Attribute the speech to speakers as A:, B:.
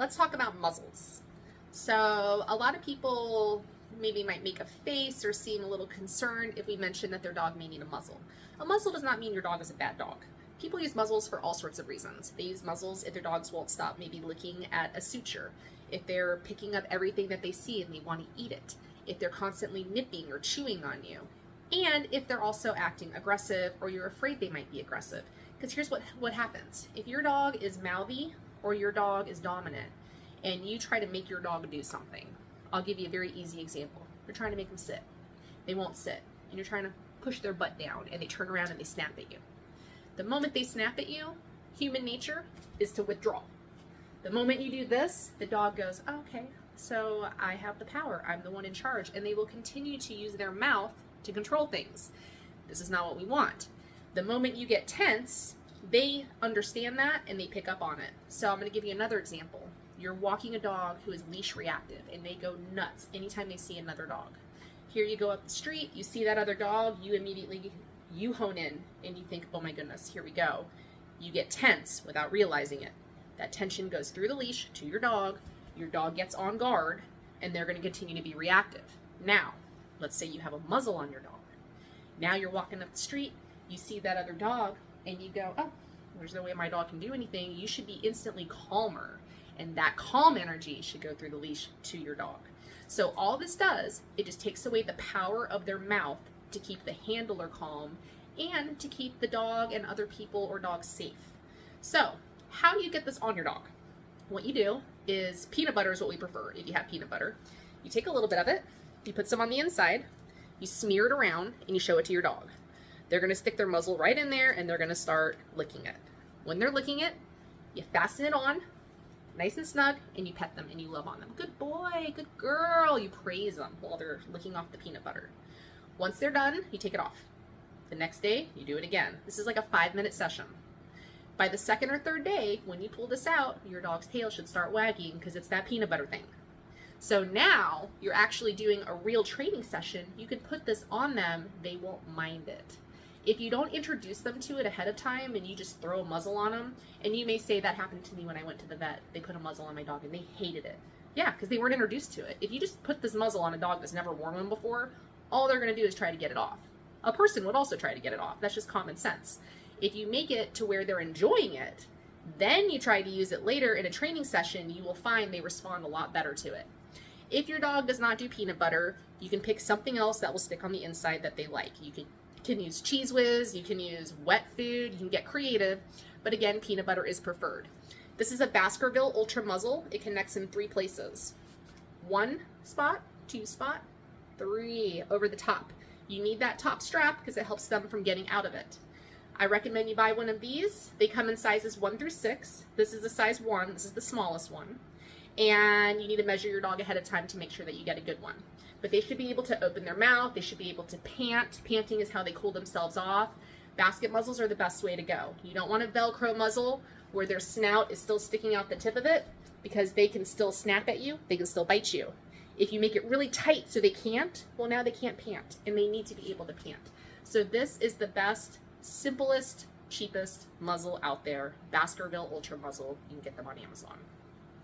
A: let's talk about muzzles. So a lot of people maybe might make a face or seem a little concerned if we mention that their dog may need a muzzle. A muzzle does not mean your dog is a bad dog. People use muzzles for all sorts of reasons. They use muzzles if their dogs won't stop maybe looking at a suture, if they're picking up everything that they see and they want to eat it, if they're constantly nipping or chewing on you, and if they're also acting aggressive or you're afraid they might be aggressive. Because here's what happens. If your dog is mouthy or your dog is dominant and you try to make your dog do something, I'll give you a very easy example. You're trying to make them sit. They won't sit. And you're trying to push their butt down and they turn around and they snap at you. The moment they snap at you, human nature is to withdraw. The moment you do this, the dog goes, oh, okay, so I have the power. I'm the one in charge. And they will continue to use their mouth to control things. This is not what we want. The moment you get tense, they understand that and they pick up on it. So I'm going to give you another example. You're walking a dog who is leash reactive and they go nuts anytime they see another dog. Here you go up the street, you see that other dog, you hone in and you think, oh my goodness, here we go. You get tense without realizing it. That tension goes through the leash to your dog gets on guard, and they're going to continue to be reactive. Now, let's say you have a muzzle on your dog. Now you're walking up the street, you see that other dog, and you go, oh, there's no way my dog can do anything. You should be instantly calmer, and that calm energy should go through the leash to your dog. So all this does, it just takes away the power of their mouth to keep the handler calm and to keep the dog and other people or dogs safe. So how do you get this on your dog? What you do is, peanut butter is what we prefer if you have peanut butter. You take a little bit of it, you put some on the inside, you smear it around, and you show it to your dog. They're going to stick their muzzle right in there and they're going to start licking it. When they're licking it, you fasten it on nice and snug and you pet them and you love on them. Good boy, good girl. You praise them while they're licking off the peanut butter. Once they're done, you take it off. The next day, you do it again. This is like a 5-minute session. By the second or third day, when you pull this out, your dog's tail should start wagging because it's that peanut butter thing. So now you're actually doing a real training session. You can put this on them, they won't mind it. If you don't introduce them to it ahead of time and you just throw a muzzle on them, and you may say that happened to me when I went to the vet, they put a muzzle on my dog and they hated it. Yeah, because they weren't introduced to it. If you just put this muzzle on a dog that's never worn one before, all they're going to do is try to get it off. A person would also try to get it off. That's just common sense. If you make it to where they're enjoying it, then you try to use it later in a training session, you will find they respond a lot better to it. If your dog does not do peanut butter, you can pick something else that will stick on the inside that they like. You can use Cheese Whiz, you can use wet food, you can get creative, but again, peanut butter is preferred. This is a Baskerville Ultra Muzzle. It connects in 3 places. 1 spot, 2 spot, 3 over the top. You need that top strap because it helps them from getting out of it. I recommend you buy one of these. They come in sizes 1 through 6. This is a size 1. This is the smallest one. And you need to measure your dog ahead of time to make sure that you get a good one. But they should be able to open their mouth. They should be able to pant. Panting is how they cool themselves off. Basket muzzles are the best way to go. You don't want a Velcro muzzle where their snout is still sticking out the tip of it, because they can still snap at you. They can still bite you. If you make it really tight so they can't, well, now they can't pant, and they need to be able to pant. So this is the best, simplest, cheapest muzzle out there. Baskerville Ultra Muzzle. You can get them on Amazon.